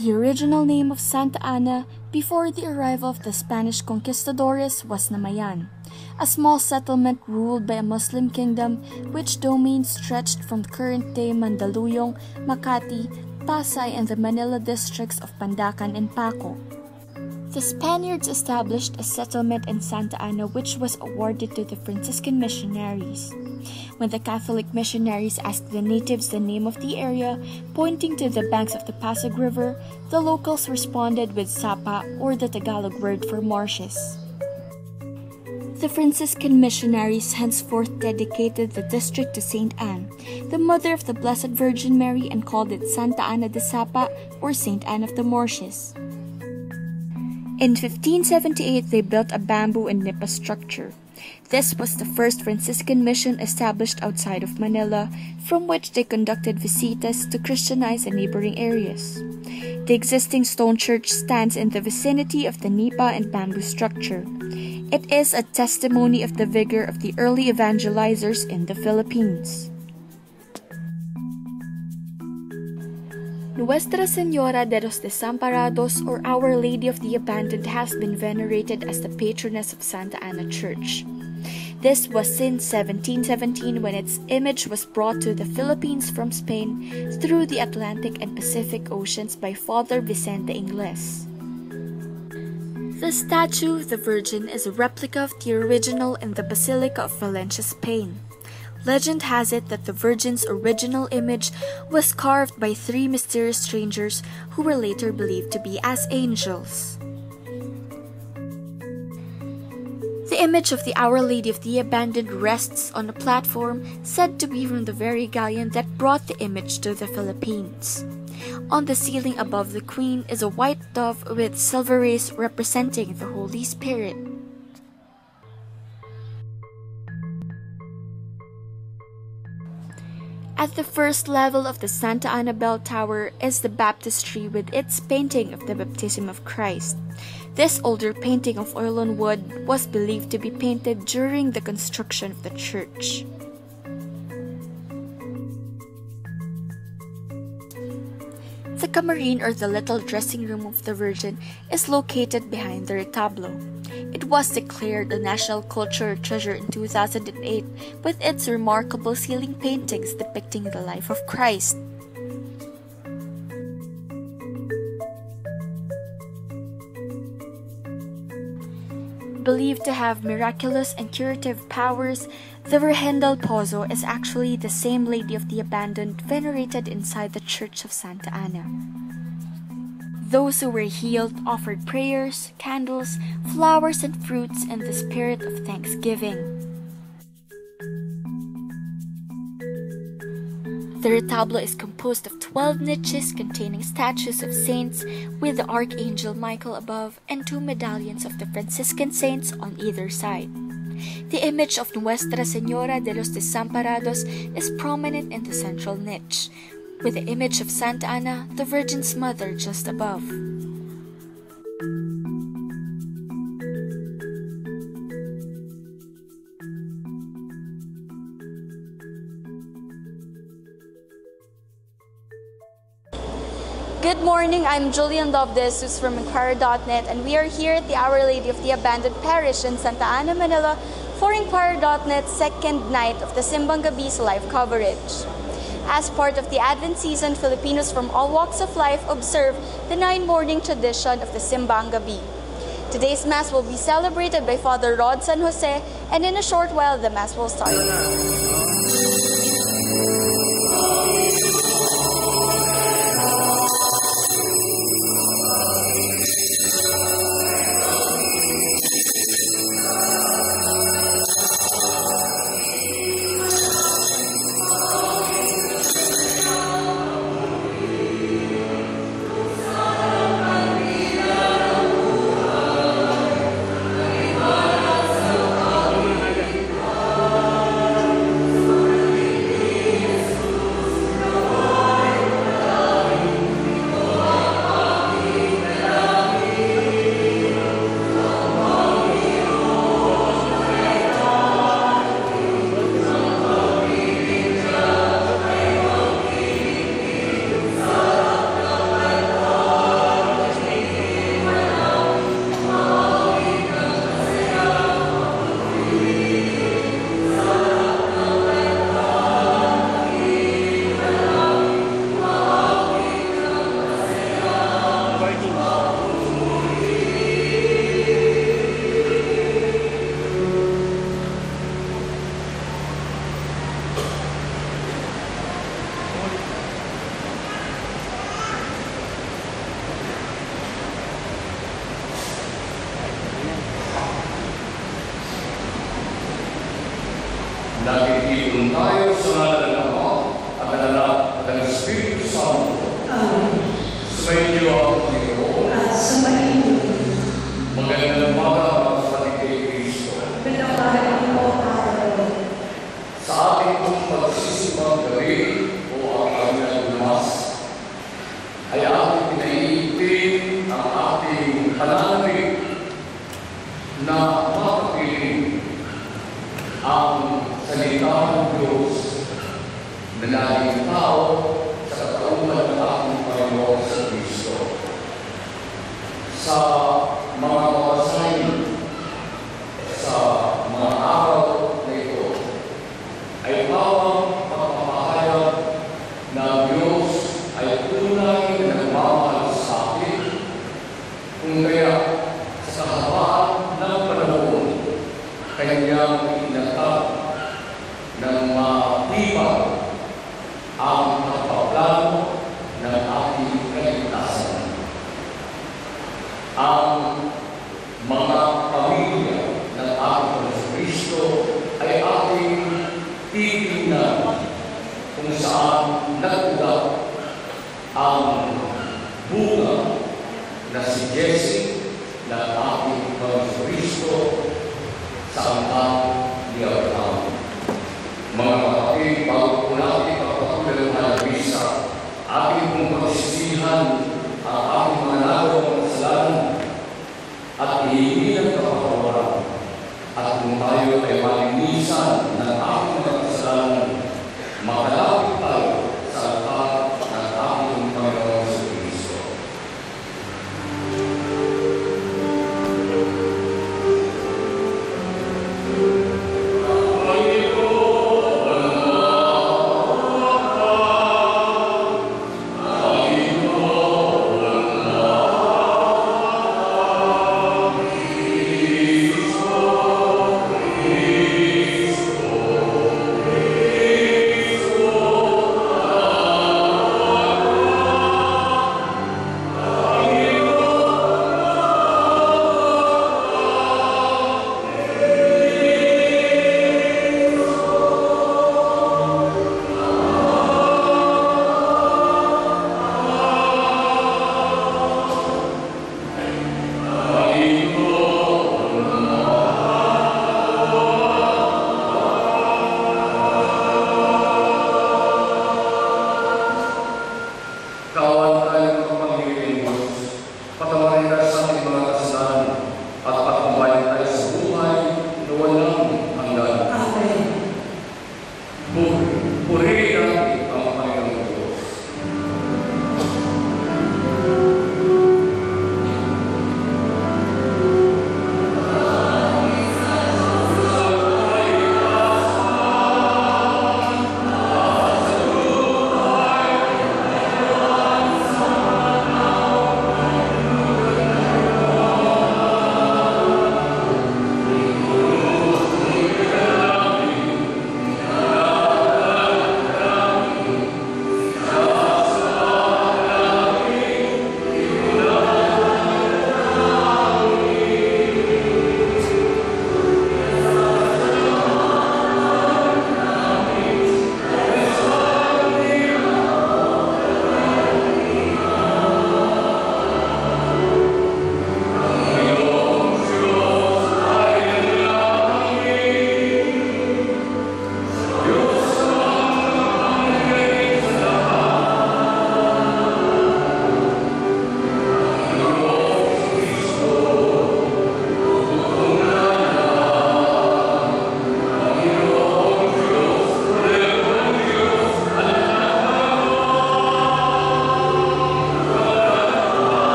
The original name of Santa Ana before the arrival of the Spanish conquistadores was Namayan, a small settlement ruled by a Muslim kingdom which domain stretched from current-day Mandaluyong, Makati, Pasay, and the Manila districts of Pandacan and Paco. The Spaniards established a settlement in Santa Ana which was awarded to the Franciscan missionaries. When the Catholic missionaries asked the natives the name of the area, pointing to the banks of the Pasig River, the locals responded with Sapa, or the Tagalog word for marshes. The Franciscan missionaries henceforth dedicated the district to Saint Anne, the mother of the Blessed Virgin Mary, and called it Santa Ana de Sapa, or Saint Anne of the Marshes. In 1578, they built a bamboo and nipa structure. This was the first Franciscan mission established outside of Manila, from which they conducted visitas to Christianize the neighboring areas. The existing stone church stands in the vicinity of the nipa and bamboo structure. It is a testimony of the vigor of the early evangelizers in the Philippines. Nuestra Señora de los Desamparados, or Our Lady of the Abandoned, has been venerated as the patroness of Santa Ana Church. This was since 1717, when its image was brought to the Philippines from Spain through the Atlantic and Pacific Oceans by Father Vicente Ingles. The statue, the Virgin, is a replica of the original in the Basilica of Valencia, Spain. Legend has it that the Virgin's original image was carved by 3 mysterious strangers who were later believed to be as angels. The image of the Our Lady of the Abandoned rests on a platform said to be from the very galleon that brought the image to the Philippines. On the ceiling above the Queen is a white dove with silver rays representing the Holy Spirit. At the first level of the Santa Ana Bell Tower is the baptistry with its painting of the Baptism of Christ. This older painting of oil on wood was believed to be painted during the construction of the church. The camarin, or the little dressing room of the Virgin, is located behind the retablo. It was declared a national cultural treasure in 2008 with its remarkable ceiling paintings depicting the life of Christ. Believed to have miraculous and curative powers, the Virgen del Pozo is actually the same Lady of the Abandoned venerated inside the Church of Santa Ana. Those who were healed offered prayers, candles, flowers, and fruits in the spirit of thanksgiving. The retablo is composed of 12 niches containing statues of saints with the Archangel Michael above and 2 medallions of the Franciscan saints on either side. The image of Nuestra Señora de los Desamparados is prominent in the central niche, with the image of Santa Ana, the Virgin's mother, just above. Good morning, I'm Julian Lobdes from Inquirer.net, and we are here at the Our Lady of the Abandoned Parish in Santa Ana, Manila for Inquirer.net's second night of the Simbang Gabi's live coverage. As part of the Advent season, Filipinos from all walks of life observe the 9-morning tradition of the Simbang Gabi. Today's Mass will be celebrated by Father Rod San Jose, and in a short while the Mass will start. tayo sa ngalan ng Ama at ng Anak at ng Espiritu Santo. Sumayin niyo ang Panginoon. Magandang umaga mga kapatid kay Kristo. Sa ating pong pagsisimbang gabi o ang kanyang lumas, ay ating pinaiitin ang ating pananamig na makapiling ang salita ng Diyos na naging tao sa katauhan ng ating Panginoon sa Kristo. Sa mga kawasahin, sa mga araw na ito, ay pawang pagpapahayag na ang Diyos ay tunay na nagmamahal sa atin, kung kaya sa kahabaan ng panahon, kanyang inatag ng matibay ang pagpaplano ng ating kaligtasan. Ang mga pamilya ng ating Kristo ay ating titingnan kung saan nag-ugat ang bunga na si Jesse ng ating Kristo sa angkan ni Abraham. Mga kapatid, bago po natin pagpatuloy ng halabisa, ating pong pagsisihan ang ating mga nagawang kasalanan at ihingi ng kapatawaran. At kung tayo ay malinisan ng ating mga kasalanan, makalapit tayo sa altar ng ating Panginoon sa Kristo.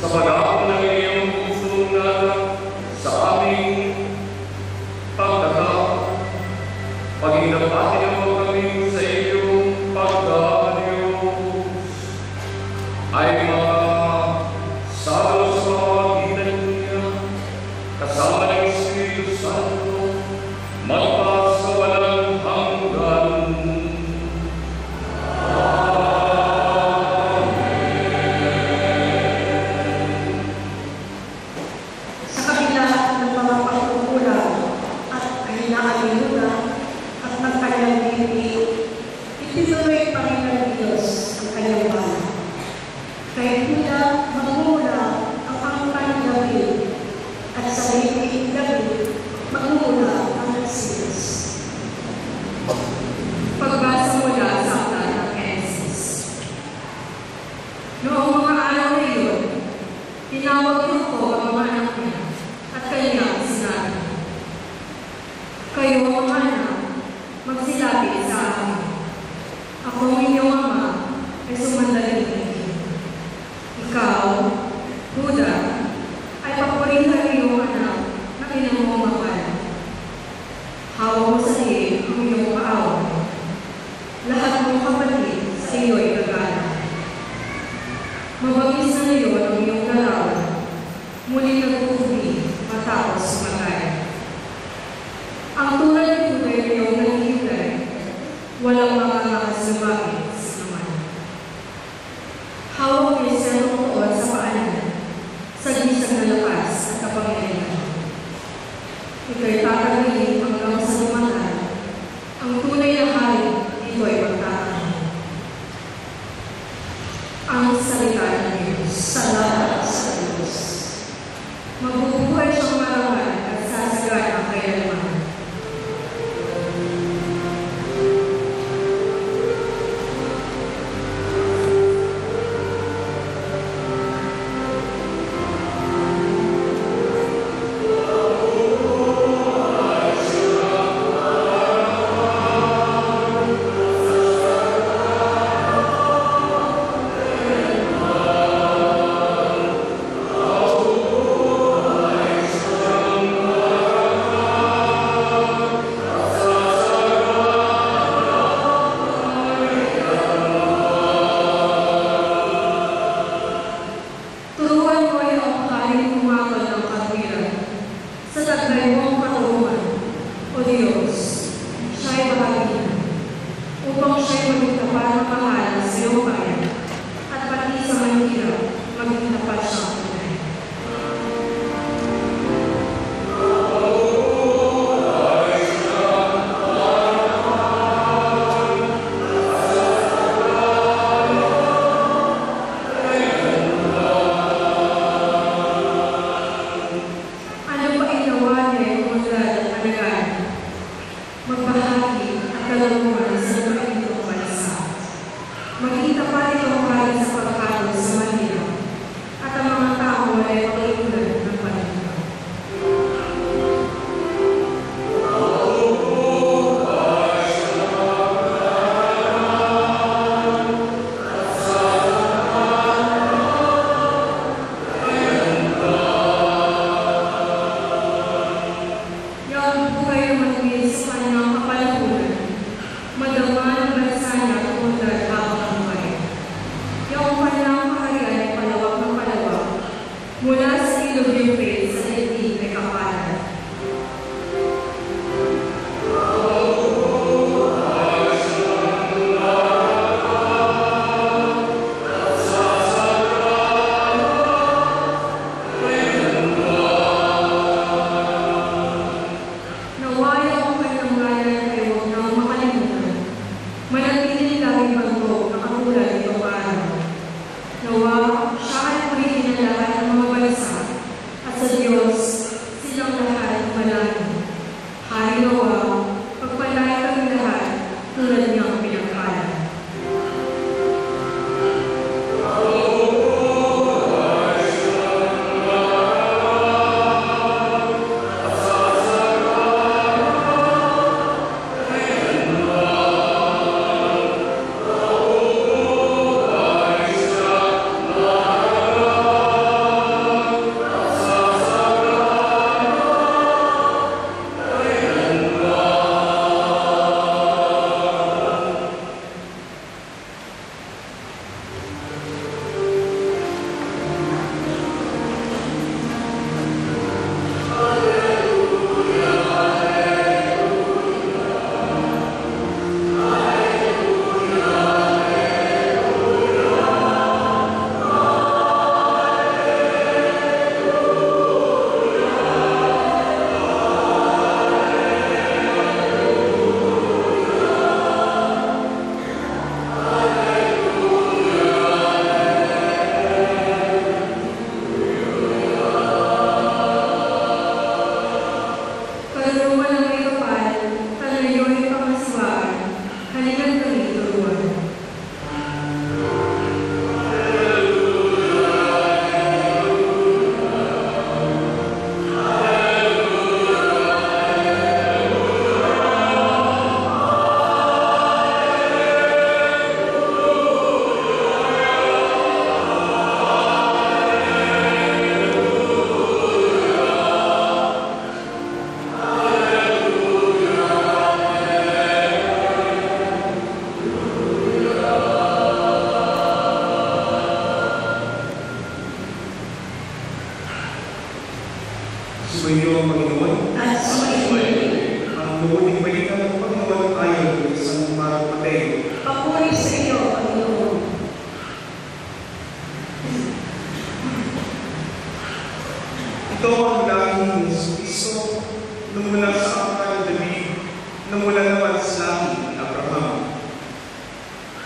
sa pag-aakit ng iyong pusong nanak sa aming pagkatao. Pag-indapatin mo kami sa iyong pagkakaliw ay mga salo sa pamagitan niya kasama ng Espiritu Santo magpas sa walang hanggan. Sa kabila ng mga pagkukulang at kahinaan at ng kanyang bibig, itinuloy pa rin ng Diyos ang kanyang bayan. Kaya tila magmula ang angkan David at sa bibig David magmula ang Mesias. Pagbasa mula sa aklat ng Genesis. Noong mga araw na iyon, tinawag ko ang mga anak niya at kanyang sinabi, "Kayo mga anak, magsilapit sa akin. Ako ang inyong ama ay sumandaling kayo. Ikaw, Huda, ay papurihan iyong anak na pinamumahal. Hawak mo sa liig ang iyong kaaway. Lahat ng kapatid sa iyo ay gagana. Mabagis na iyon ang iyong dalawan, muli nagpupubi matapos sumatay. Ang tulad ng tunay na iyong nanghihintay, walang mga nakasabagis naman. Hawak niya siya ng tuon sa paanan, sa gisang na lakas at kapangyarihan. Ika'y tatagayin hanggang sa lumanan, ang tunay na hari dito ay magtatahan." Ang salita ng Diyos. Salamat sa Diyos. Mabubuhay siyang marangal at sasagana kailanman. Turuan mo ay ang makaling kumakal ng katwiran. Sa taglay mong katurungan, O Diyos, siya ay bahagi na, upang siya ay maging tapat na mahala sa iyong bayan, at pati sa Manila, maging tapat siyang tunay. Ano pa inawa niya yung umunlad at alagaan? Magbahagi at kalungan sa mga itong bansa. Maging tapat itong kahit sa pagkakaroon sa Manila at ang mga tao ay pakiulan ng Manila. Yung buhay ang maningil sa kanyang kapalahunan, madama ang bansa niya at umunlad habang buhay. Yung kanyang kaharian ay palawak ng palawak, mula sa ilog Euphrates sa daigdig ay kapalan. Nawaya ang kanyang ngalan ay huwag nang makalimutan. Manatiling laging bantog na katulad nitong araw. Nawa, siya ay purihin ng lahat ng mga bansa, at sa Diyos, silang lahat manalangin. Hari nawa, pagpalaya kami lahat, tulad niyang pinagpala. Sumainyo ang Panginoon. At sumainyo. Ang mabuting balita ng Panginoon ayon sa San Mateo. Papuri sa iyo, Panginoon. Ito ang lahi ni Jesucristo na mula sa angkan ni David, na mula naman sa lahi ni Abraham.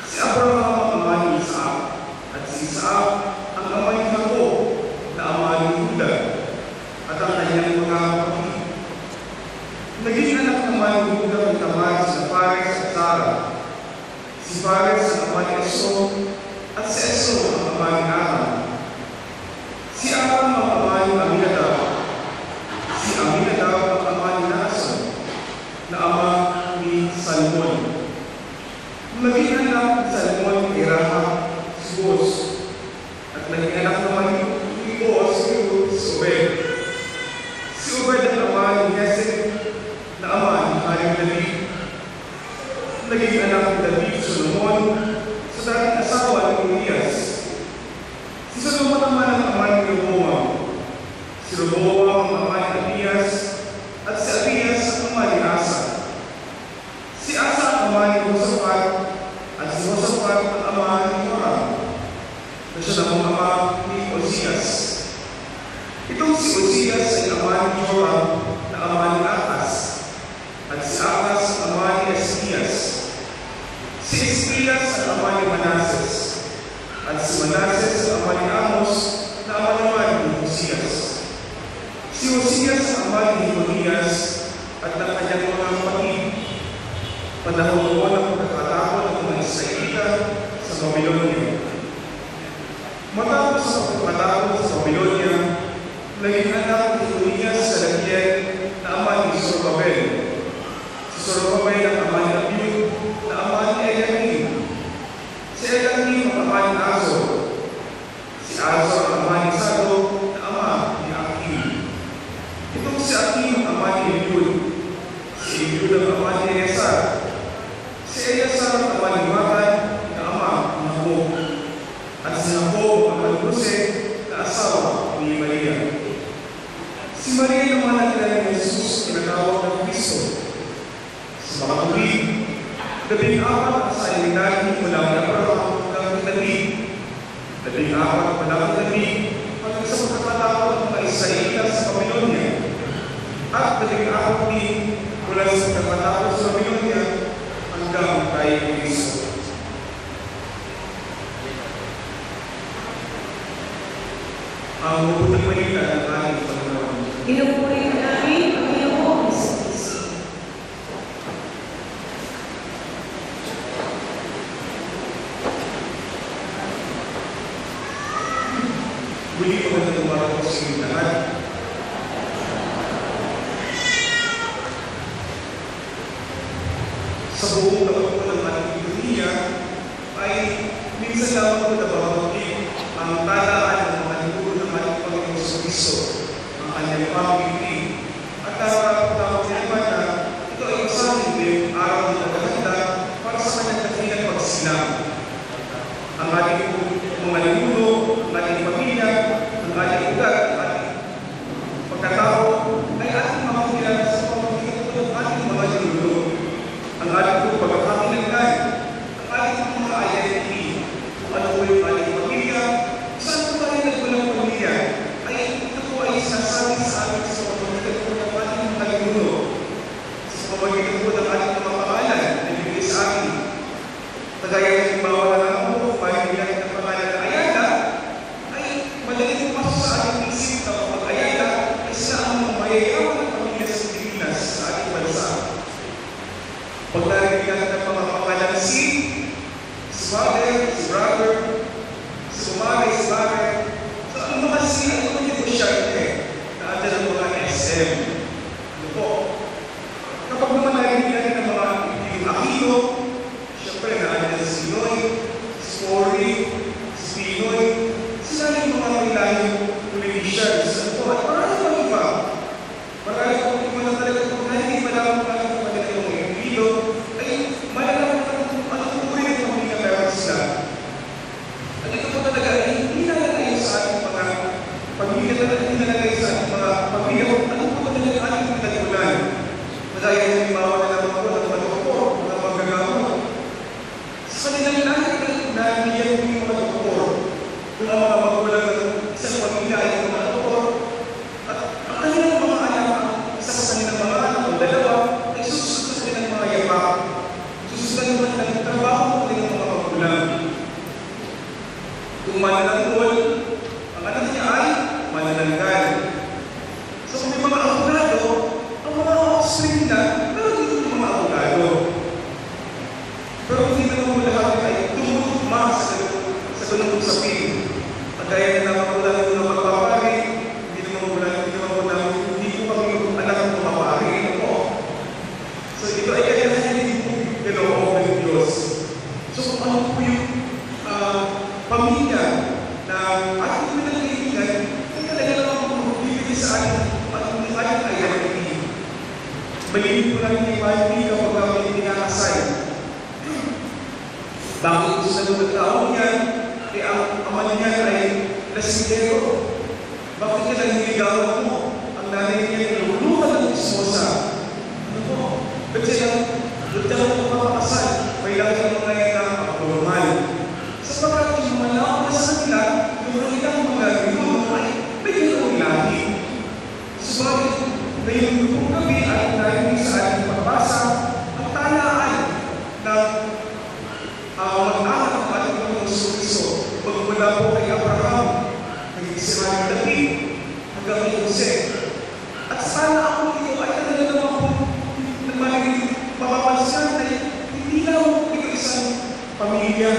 Si Abraham ang ama ni Isaac, at si Isaac ang ama ni Jacob, na ama ni Juda, at ang kanyang mga kapatid. Naging anak naman ni Juda ng Tamar si Fares at Zara. Si Fares ang ama ni Esau, at si Esau ang ama ni Aram. Si Aram ang ama ni Aminadab. Si Aminadab ang ama ni Naasson, na ama ni Salmon. Naging anak ni Salmon kay Rahab si Boaz, at naging anak naman ni Boaz si Obed. Si Obed ang ama ni Jesse, na ama ni Haring David. Naging anak ni David Solomon sa dating asawa ni Urias. Si Solomon naman ang ama ni Rehoboam. Si Rehoboam ang ama ni Abias, at si Abias ang ama ni Asa. Si Asa ang ama ni Josaphat, at si Josaphat ang ama ni Joram, na siya namang ama ni Ozias. Itong si Ozias ay ama ni Joram, na ama ni Ahaz, at si Ahaz ang ama ni Ezekias. Si Ezekias ang ama ni Manases, at si Manases ang ama ni Amos, na ama naman ni Hosias. Si Hosias ang ama ni Himonias, at ng kanyang mga kapatid. Panahon noon ang pagkakatakot ng mga Israelita sa Babylonia. Matapos ang pagkakatakot sa Babylonia, naging anak ni Himonias sa Lakiel na ama ni Zorobabel. Si Zorobabel ang ama ni Abiud, na ama ni Eliakim. Si Eliakim ang ama ni Azor. Si Azor ang ama ni Sadok, na ama ni Akim. Itong si Akim ang ama ni Eliud. Si Eliud ang ama ni Eleazar. Si Eleazar ang ama ni Matan, na ama ni Jacob. At si Jacob ang ama ni Jose, na asawa ni Maria. Si Maria naman ang kilala ni Jesus, tinatawag ng Kristo. Sa mga tuwid, 14 ang salinahin mula kay Abraham hanggang David. 14 mula kay David hanggang sa pagkakatakot ng mga Israelita sa Babylonia. At 14 din mula sa pagkakatakot sa Babylonia hanggang kay Kristo. Ang mabuting balita ng ating Panginoon. Pinupuri ka namin, Panginoon Jesucristo. Muli ko na tumarap sa inyong lahat. Sa buong taon po ng ating liturhiya ay minsan lamang po nababanggit ang talaan ng mga libro ng ating Panginoon Jesucristo, ang kanyang pamilya. At tawag naman na ito ay isang din araw ng paghahanda para sa kanyang dakilang pagsilang. Ang ating mga limuno, ang ating pamilya, ang ating ugat, ang ating pagkatao ay ating makakilala sa pamamagitan po ng ating mga limuno. Ang ating pagkakakilangan, ang ating mga identity, kung ano po yung ating pamilya, saan po tayo nagpulang pamilya, ay ito po ay sinasabi sa ating sa pamamagitan po ng ating mga limuno. Sa pamamagitan po ng ating mga pangalan na ibigay sa atin. Kagaya ng bawal na ako, pamilya ng pangalan na Ayala, ay Kung ang mga magulang ng isang pamilya ay mga doktor, at ang kanilang mga anak, isa sa kanilang mga anak o dalawa, ay susunod sa kanilang mga yapak. Susunod naman ng trabaho ng kanilang mga magulang. Kung mananangol, ang anak niya ay manananggal. So kung may mga abogado, ang mga offspring na, pero dito yung mga abogado. Pero hindi naman mo lahat ay tumutugma sa ganung usapin. Kaya na naman po namin ng magpapari, hindi naman po namin, hindi po kami anak ng magpapari. So ito ay kaya hindi po ganoon ng Diyos. So kung ano po yung pamilya na ating pinagkaibigan, ay talaga naman po bibigay sa atin at kung ating identity. Balinin po namin yung identity kapag kami pinakasay. Bakit gusto na ng tao niya? Eh, ang ama niya ay lasingero. Bakit ka nangyiligawan mo? Ang nanay niya ay lulukan ng ismosa. Ano po? Kasi doon ka magpapakasal, may laki ng mga ilang abnormal. Sapagkat yung malaw na sa kanila, yung ilang mga ginuno ay may ganoong lahi. Subalit, ngayong lupong gabi ay narinig sa ating pagbasa ang talaan ng mag-anak ng ating Panginoong Kristo. Magmula po kay Abraham, kay Israel David, hanggang kay Jose. At sana ako dito ay talaga naman po mapapansin na hindi lang ito isang pamilya.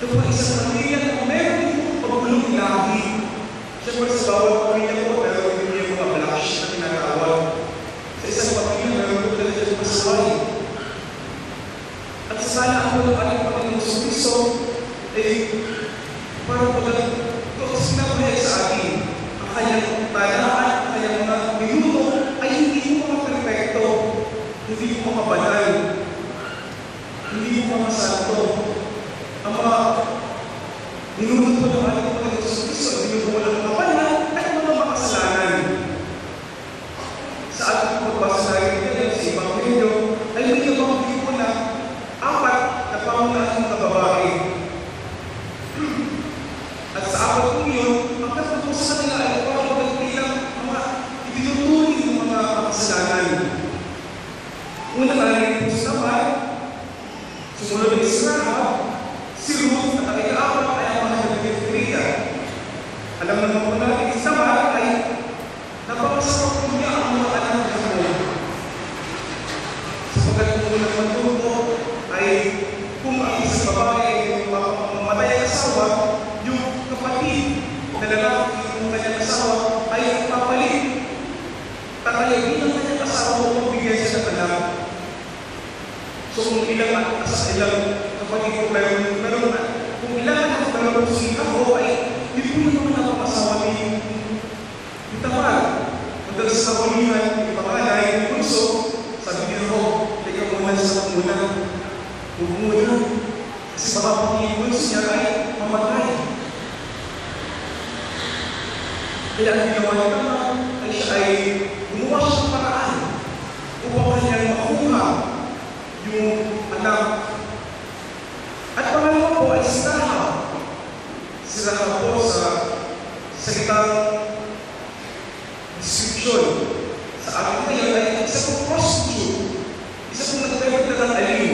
Ito po isang pamilya na meron din pagulong lahi. Siyempre sa bawat pamilya po, meron din yung mga black sheep na tinatawag. Sa isang pamilya, meron po talaga yung pasaway. At sana ako ng ating Panginoong Kristo ay parang pagkakot sinabuhay sa atin. Ang kanyang talaan, ang kanyang mga minuto ay hindi mo mga perfecto, hindi mo mga banal, hindi mo mga santo. Ang mga minuto po ng ating Panginoong Kristo, hindi mo mga mga banal at mga makasalanan. Sa ating pagbasa natin sa ibang video, ay may nabang po na apat na pangunahing mga babae. At sa apat po yun, ang katapos sa nila ay parang magbilang mga itinutuloy ng mga kasalanan. Una natin po sa naman, sumunod ng Israel, si Ruth at ang ika-apat ay ang mga nagpipirita. Alam naman po natin, sa naman ay napakasarap po niya ang mga anak ng Diyos. Sapagkat kung unang matuto ay kung ang isang babae ay mamatay ang asawa, yung kapatid na lalaki ng kanyang asawa ay papalit. Tatayagin ang kanyang asawa kung bigyan siya ng anak. So kung ilang kapatid ko meron kung ilang anak meron si ako ay hindi po naman ako asawa ni Tamar. Madalas sa kawalingan, yung pangalay, yung pulso, sabi niya ako, teka muna sa muna. Huwag muna. Kasi baka pati yung pulso niya ay mamatay. Kaya ang ginawa niya naman ay siya ay gumawa siya ng paraan upang kanyang makuha yung anak. At pangalawa po ay si Rahab. Si Rahab po sa salitang description sa akin ngayon ay isa pong prostitute, isa pong nagpapagda ng alim.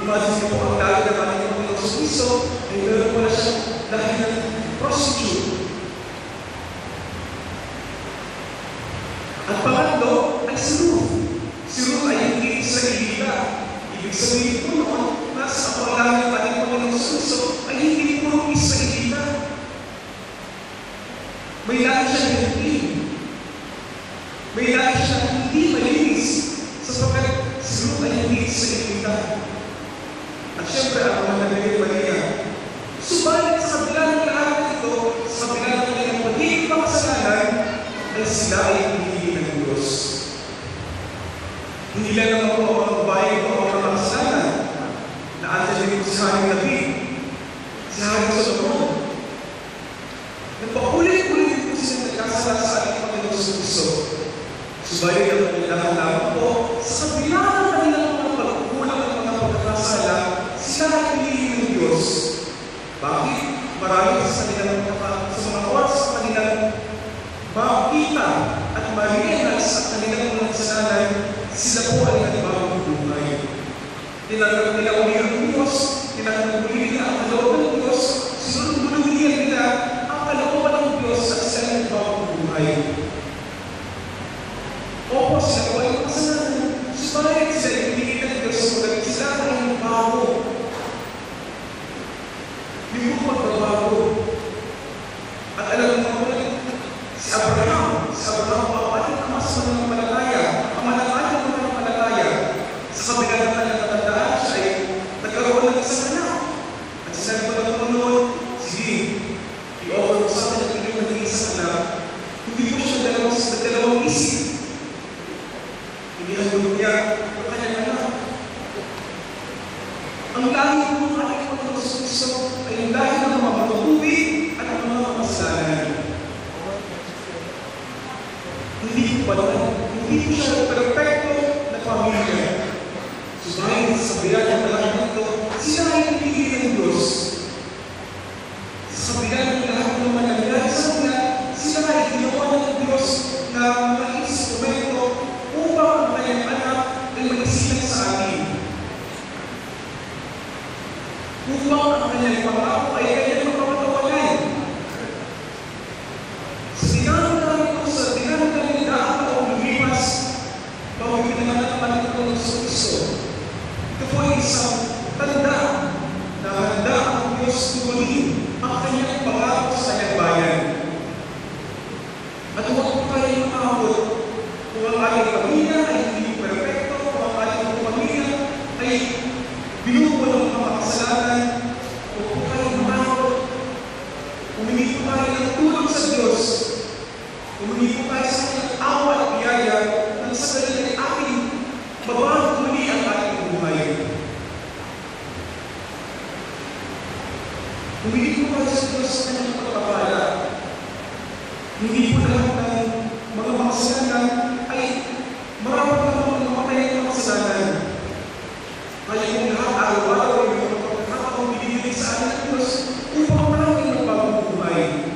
Imagine niyo po ang dahil ng ating Panginoong Kristo ay meron po na siya dahil ng prostitute. At pangatlo ay si Ruth. Si Ruth ay hindi Israelita. Ibig sabihin po noon, nasa kapanglaman ng ating Panginoong Kristo ay hindi po Israelita. May lahat siya hindi. May lahat siya hindi malinis sapagkat si Ruth ay hindi Israelita. At syempre, ang mga nagiging Maria. Subalit sa kabila ng lahat ito, sa kabila ng kanyang pagiging makasalanan, ay sila ay hindi ng Diyos. Hindi lang naman po ang babae o ang makasalanan na atin din si Haring David, si Haring Solomon. Nagpaulit-ulit po sila nagkasala sa ating Panginoong Kristo. Subalit ang kanilang lamang po, sa kabila ng kanilang mga pagkukulang at mga pagkakasala, sila ay pinili ng Diyos. Bakit? marami sa mga oras sa kanilang makita at ma-realize sa kanilang mga kasalanan, sila po ay nagbagong buhay. Tinanggap nila uli ang Diyos, tinanggap uli nila ang kalooban ng Diyos, sinunod-bunuhin nila ang kalooban ng Diyos sa sila nagbagong buhay. Opo, sila po ay kasalanan. Subalit sila ibigay ng Diyos subalit sila ay bago. Yung pagbabago. At alam mo po, si Abraham papalit ang mas mananampalataya. Ang mananampalataya ng mananampalataya. Sa kabila ng kanyang katandaan, siya ay nagkaroon ng isang anak. At sinabi ko na tumunod, sige, i-offer mo sa akin at hindi maging isang anak. Hindi po siya dalawang isip. Hindi ang gulong niya ang kanyang anak. Ang lahi po ng ating Panginoon ay ang lahi ng mga matutuwid at ang mga makasalanan. Hindi po siya perfecto na pamilya. Subalit sa kabila ng lahat nito, sila ay pinigil ng Diyos. Sa kabila ng lahat ng mangyayari sa kanila, sila ay ginawa ng Diyos na mga instrumento upang ang kanyang anak ay magsilang sa atin. Upang ang kanyang pangako ay kanyang mapapatawagan. Sa dinami daan na lumipas, bago pinanganak ang Panginoon sa Kristo. Ito po ay isang tanda na handa ang Diyos tugunin ang kanyang pangako sa kanyang bayan. At huwag po tayong matakot kung ang ating pamilya ay hindi perfecto, kung ang ating pamilya ay binubuo ng mga kasalanan, huwag po tayong matakot. Humingi po tayo ng tulong sa Diyos. Humingi po tayo sa kanyang awa at biyaya nang sa kanyang ating babago muli ang ating buhay. Humingi po tayo sa Diyos sa kanyang pagpapala. Hindi po lahat ng mga makasalanan ay marami pa naman namatay ng makasalanan. Kaya kung lahat araw-araw ay mga pagkakataong binibigay sa ating Diyos upang marami ng bagong buhay.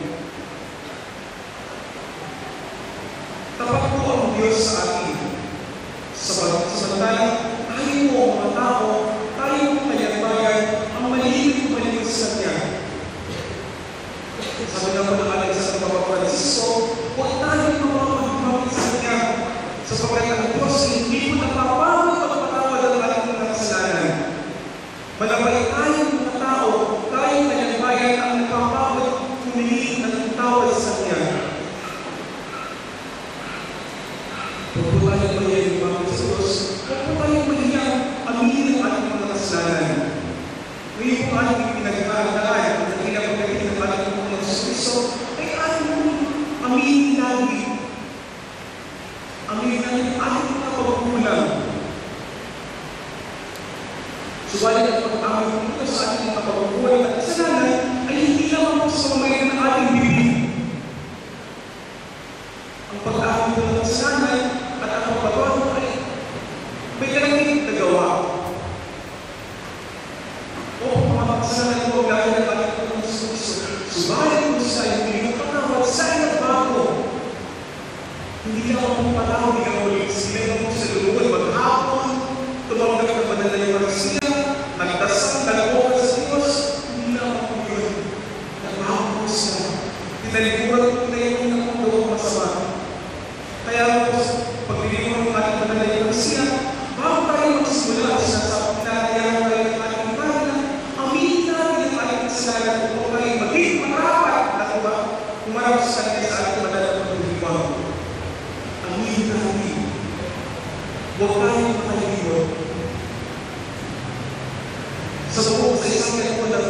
Tapat po ang Diyos sa atin. Samantalang tayo po ang mga tao, tayo po kanyang bayan, ang malihim po malihim sa Kanya. Sabi na po ng ating sa Papa Francisco, huwag tayo magpapagpapagpapagpapag sa Kanya. Sa pagkakita ng Diyos, hindi po napapagod pagpatawad ang ating mga kasalanan. Malabay tayo mga tao, tayo kanyang bayan ang napapagod humingi ng tawad sa Kanya. Huwag po tayong mahiyang lumapit sa Diyos. Huwag po tayong mahiyang aminin ang ating mga kasalanan. Ngayon po ating pinagkakaan at nakilang pagkakitin ng ating Panginoon sa Kristo ay ating aminin lagi. Aminin natin ang ating mga pagkukulang. Subalit ang pag-amin po sa ating mga pagkukulang at kasalanan ay hindi lamang po sa mamagitan ng ating bibig. Ang pag-amin po ng kasalanan at ang pagpapagawa ay may karangit na gawa. O mga kasalanan po gaya ng ating Panginoon sa Kristo. Subalit po sa hindi mo patawad sa inang bago. Hindi lang ako patawad, hindi lang ulit. Sila lang po sa luluhan maghapon, tumanggap ng madalang marasiya, nagdasal, nagbukas sa Diyos. Hindi lang ako yun. Nagbago siya. Tinalikuran ko na yun ng mundo masama. Kaya po, pagliliwan ng ating madalang marasiya, bago tayo magsimula at sinasabi na kaya tayo ng ating bayan, aminin natin ang ating kasalanan kung tayo maging marapat na kumarap sa kanya sa ating madalang pagdiwang. Aminin natin. Huwag tayong makalimutan. Sa buong sa isang kalimutan,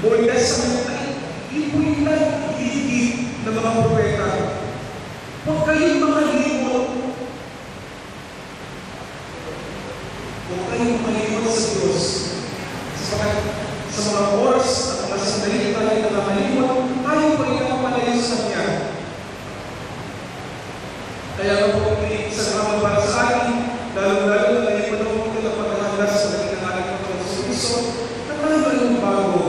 o ilas sa kanya ay ipuilan higit ng mga propeta. Huwag kayong makalimutan. Huwag kayong makalimutan sa Diyos. Sa mga oras at mga sandali tayo nakakalimutan, tayo pa rin nakapalayo sa Kanya. Kaya nga po isang hamon para sa akin, lalo-lalo na yung panahon ko na paghahanda sa naging ng ating Panginoon sa Kristo, na tayo ba yung bago?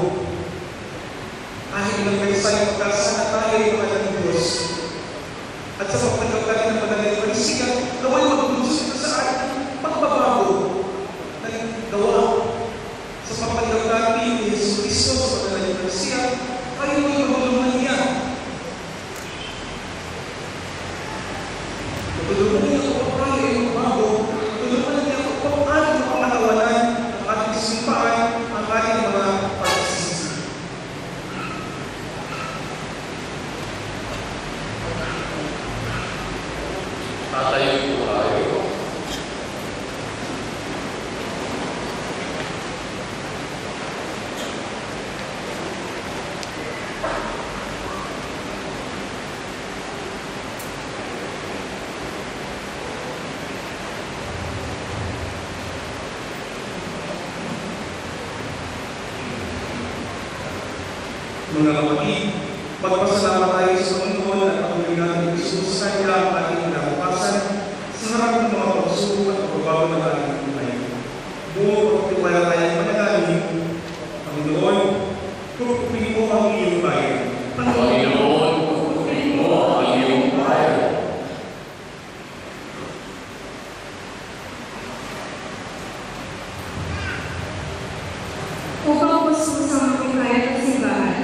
Mga kapatid, magpasalamat tayo sa Panginoon at patuloy natin isuso sa Kanya ang ating kinabukasan sa harap ng mga pagsubok at pagbabago ng ating buhay. Buong pagtitiwala tayong manalangin, Panginoon, pupupin mo ang iyong bayan. Panginoon, pupupin mo ang iyong bayan. Upang puspusang makikaya ng simbahan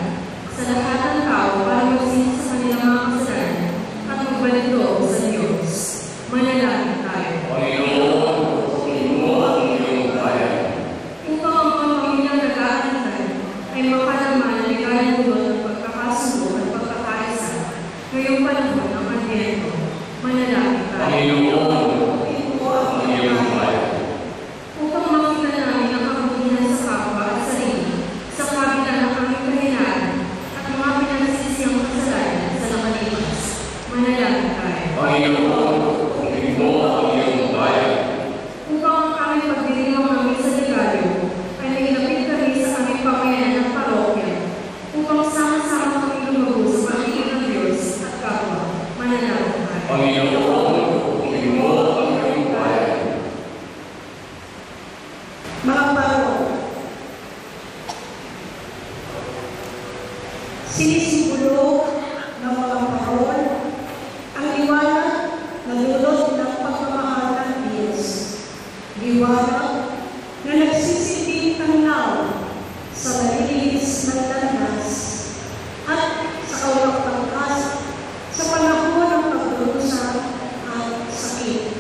sa lahat ng tao para magsin sa kanilang mga kasalanan at magbalik loob sa Diyos. Manalangin tayo. Panginoon, pupupin mo ang iyong bayan. Upang ang mga pamilyang nag-aalitan ay makalaman na ligayang dulot ng pagkakasundo at pagkakaisa ngayong panahon ng Advento. Manalangin tayo. Panginoon, pupupin mo ang iyong bayan. Upang makita namin ang kabutihan sa kapwa at sarili sa kabila ng aming kahinaan at mga pinagsisiyang kasalanan sa nakalipas. Manalangin tayo. Panginoon, pupupin mo ang iyong bayan. Upang ang aming pagdiriwang namin sa Ligario ay nailapit kami sa aming pamayanan ng parokya upang sama-sama kami lumago sa pag-ibig ng Diyos at kapwa. Manalangin tayo. Panginoon, pupupin mo ang iyong bayan. Mga parok, sinisimbolo ng mga parol ang liwanag na dulot ng pagmamahal ng Diyos. Liwanag na nagsisilbing tanaw sa malinis ng landas at sa kawaktangkas sa panahon ng pagdurusa at sakit.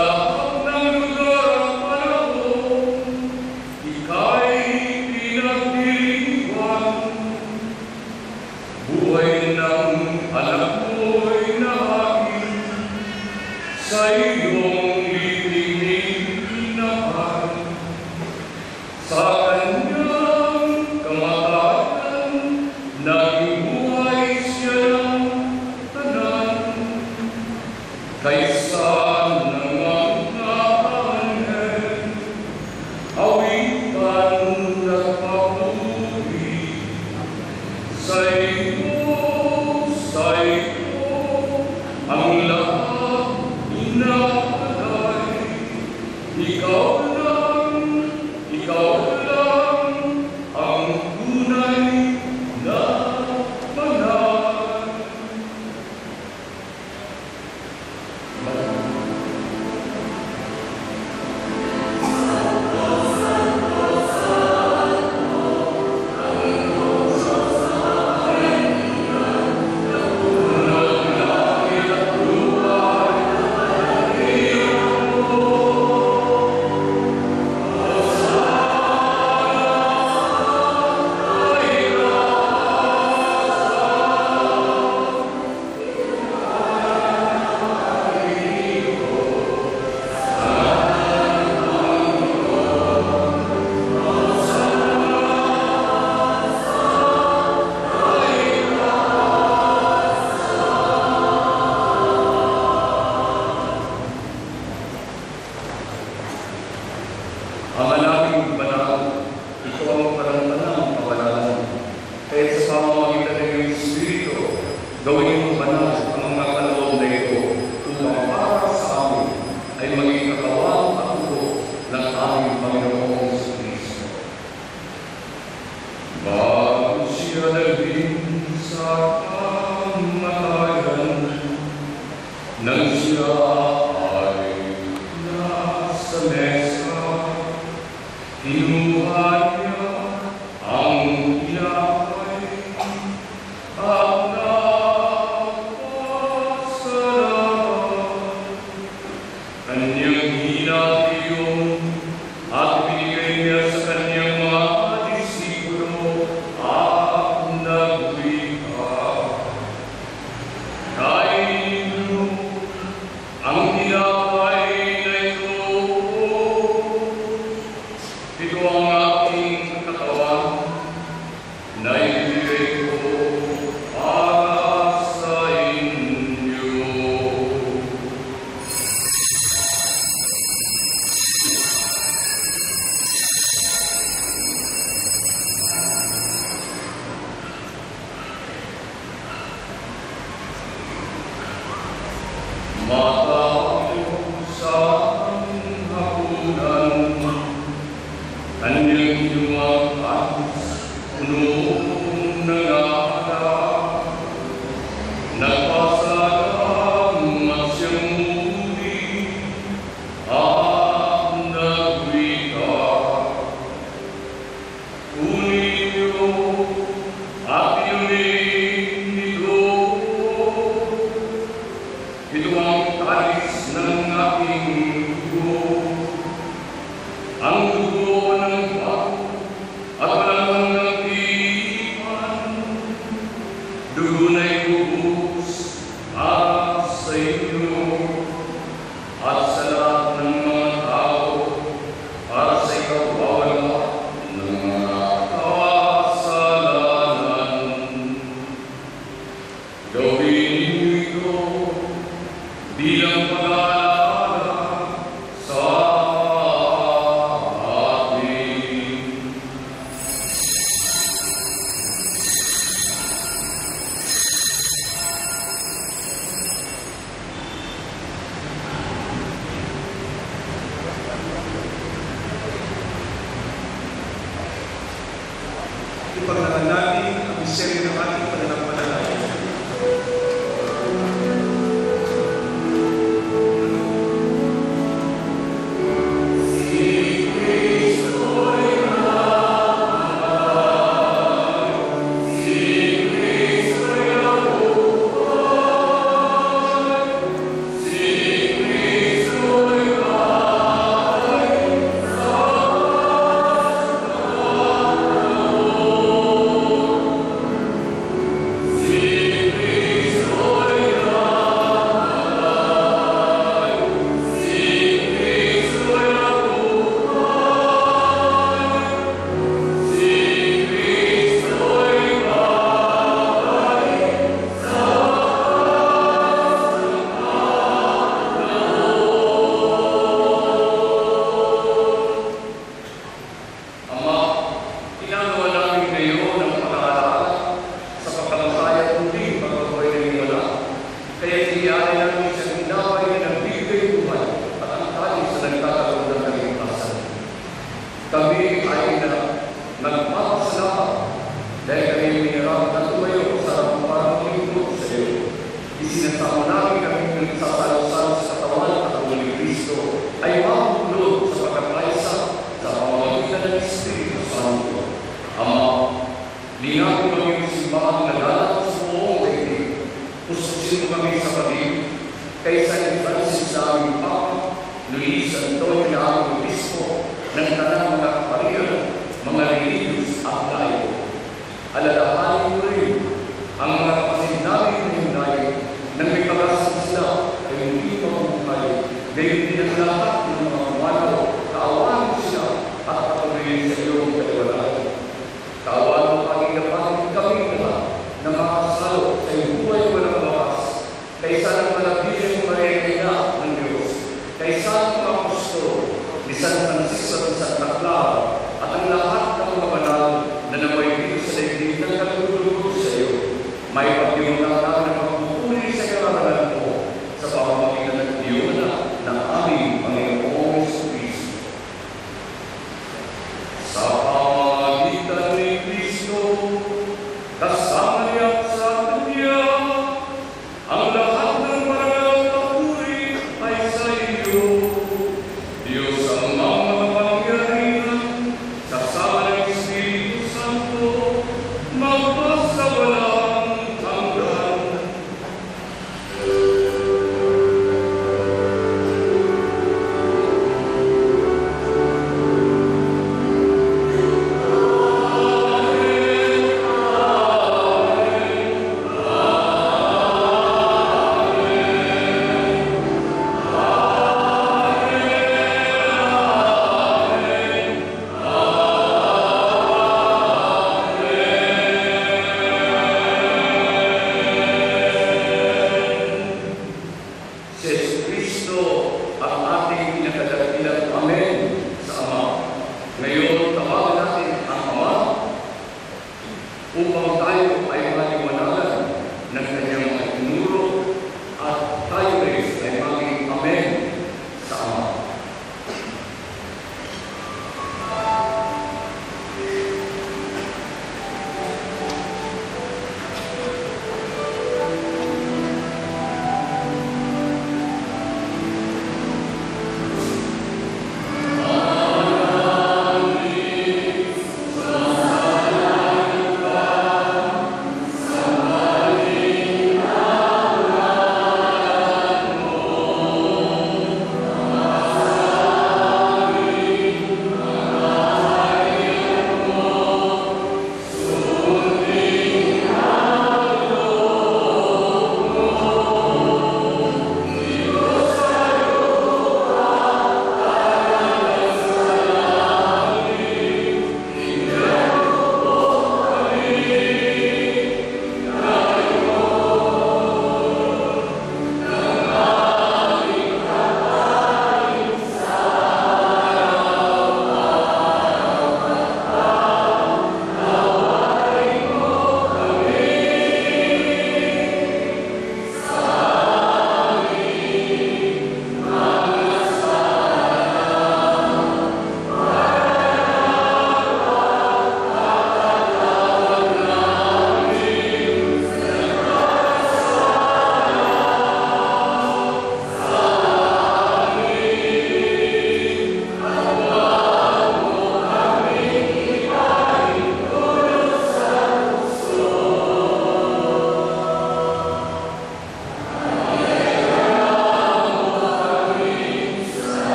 lahat ng lugar at panahon, ika'y pinagdiriwang. Buhay ng anak mo'y nahagin sa iyong litingin inahan. Sa kanyang kamatayan, naging buhay siya ng tanan. Kaysa ng mga anghel, awitan at papuri. Sa iyo, ang lahat inaalay. Ikaw lang ang tunay na banal. Ang alangin banal, ito ang panampanang kabanalan. Kaya sa pamamagitan ng iyong Espiritu, gawin mo banal ang mga kaloob na ito upang para sa amin ay maging katawan at ulo ng aming Panginoong Kristo. Bago siya naging sa kamatayan, nang siya ay nasa mesa, kinuha niya ang tinapay at nagpasalamat. Kanyang hinatiyon at binigay niya sa kanyang mga disipulo at nagwika. Kainin niyo ang tinapay na ito. Ito ang aking katawan na ibigay ko para sa inyo. Matapos sa hapunan, kanyang lumagpas, punong nangaharap. Nagpasalamat siyang muli at nagwika. Kunin niyo at inumin nito. Ito ang talis ng aking dugo. Ang dugo ng bago at walang hanggang iiwan. Dugo na ibubus at sa inyo at sa lahat ng mga tao para sa ikawawala ng mga kasalanan. Gawin niyo ito bilang pag-aalala sa atin. ay mabuklod sa pagkakaisa sa pamamagitan ng Espiritu Santo. Ama, linapin mo yung simbahang nagalak sa buong daigdig. Pususin mo kami sa pag-ibig kay San Francis na aming Papa, Luis Antonio na aming Obispo, ng tanang mga kaparihan, mga religious at layo. Alalahanin mo rin ang mga kapatid namin na hinay nang may pag-asang sila ay hindi mabuhay. Gayon din ang lahat ng mga kumanaw, kaawaan mo sila at patuloyin sa iyong kaliwanagan. Kaawaan mo pagigapangin kami lahat na makasalo sa iyong buhay walang wakas. Kaysa ng malabiling marikaya ng Diyos, kaysa ng mga apostol, ni San Francisco at Santa Clara, at ang lahat ng mga banal na namoy dito sa daigdig ng kalulugod sa iyo, may pagdiwang namin ang pagpupuli sa karamalan mo sa pamamagitan ng Diyos na aming Panginoong Jesucristo. Sa pamamagitan ni Kristo, kasama niya sa Kanya, ang lahat ng parangal at papuri ay sa iyo. Diyos ang mga makapangyarihan, kasama ng Espiritu Santo, magpasawalang hanggan. Si Jesucristo ang ating pinakadakilang Amen sa Ama. Ngayon, tawagan natin ang Ama upang tayo ay maliwanagan ng kanyang mga tinuro at tayo rin ay maging Amen sa Ama.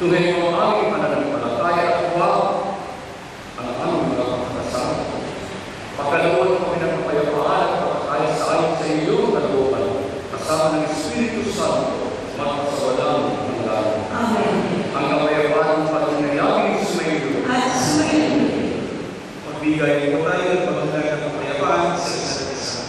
Tunay mo ang aming pananampalataya at huwag ang aming mga pagkakasama. Pagkaloob kami ng kapayapaan at pagkakaya sa ayon sa iyong kalooban, kasama ng Espiritu Santo, magpasawalang ng lahat. Amen. Ang kapayapaan patunayamin sumayo. At sumayin. Magbigay po tayo ng pagkakas ng kapayapaan sa isa't isa.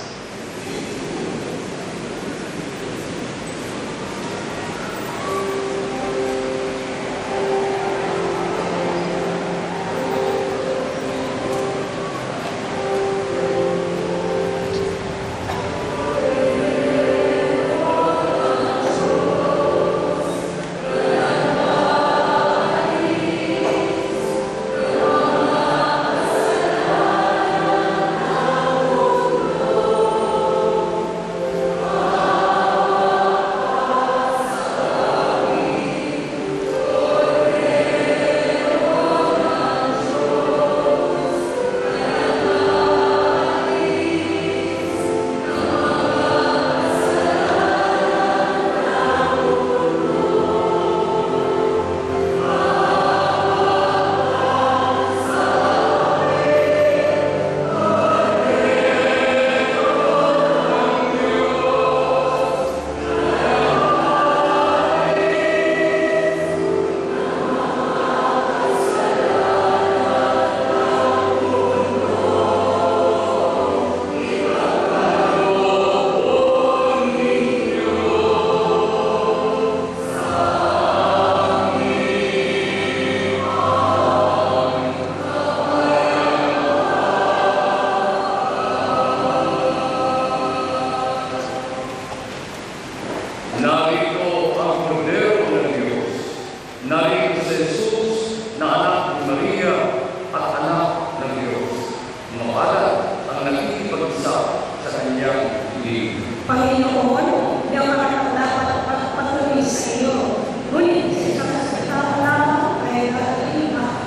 Narito ang Kordero ng Diyos. Narito si Jesus na anak ni Maria at anak ng Diyos. Mapalad ang nakikipag-isa sa kanyang hiling. Panginoon, na dapat pagpatuloy sa iyo. Ngunit sa isang salita lamang ay gagawin ako.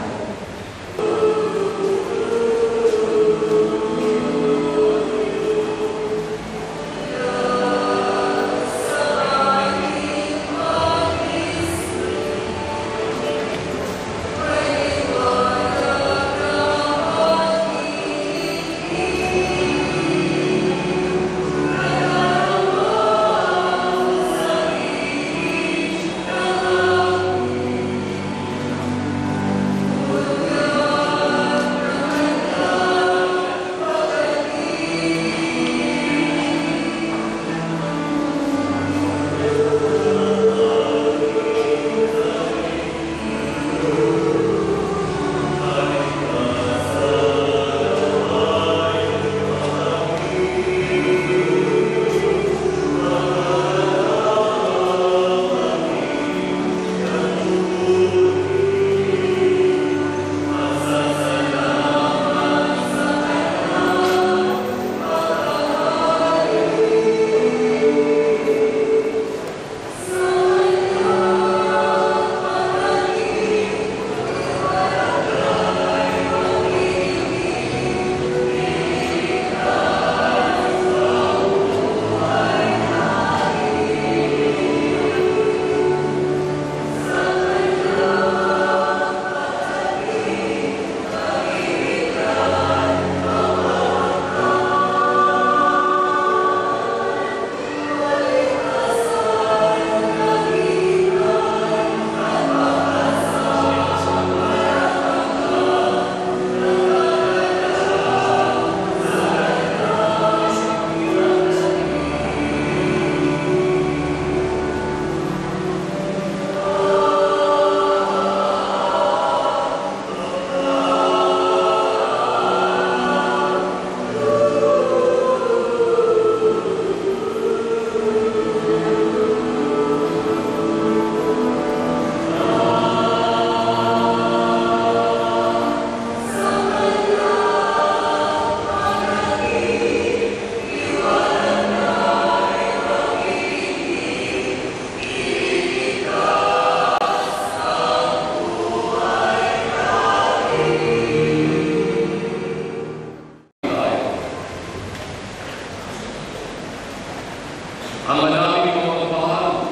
Ang manaming mga kapahal,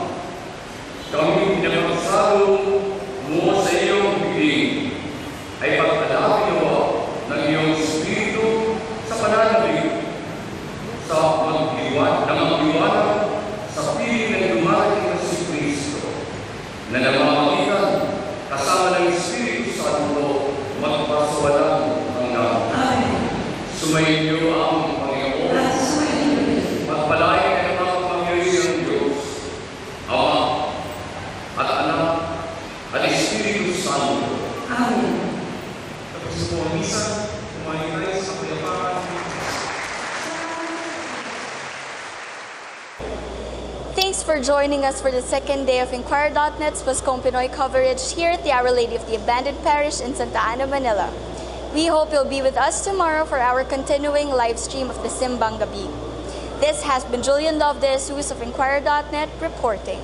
kami pinapasalo Thanks for joining us for the second day of Inquirer.net's Paskong Pinoy coverage here at the Our Lady of the Abandoned Parish in Santa Ana, Manila. We hope you'll be with us tomorrow for our continuing live stream of the Simbang Gabi. This has been Julian Love de Jesus of Inquirer.net reporting.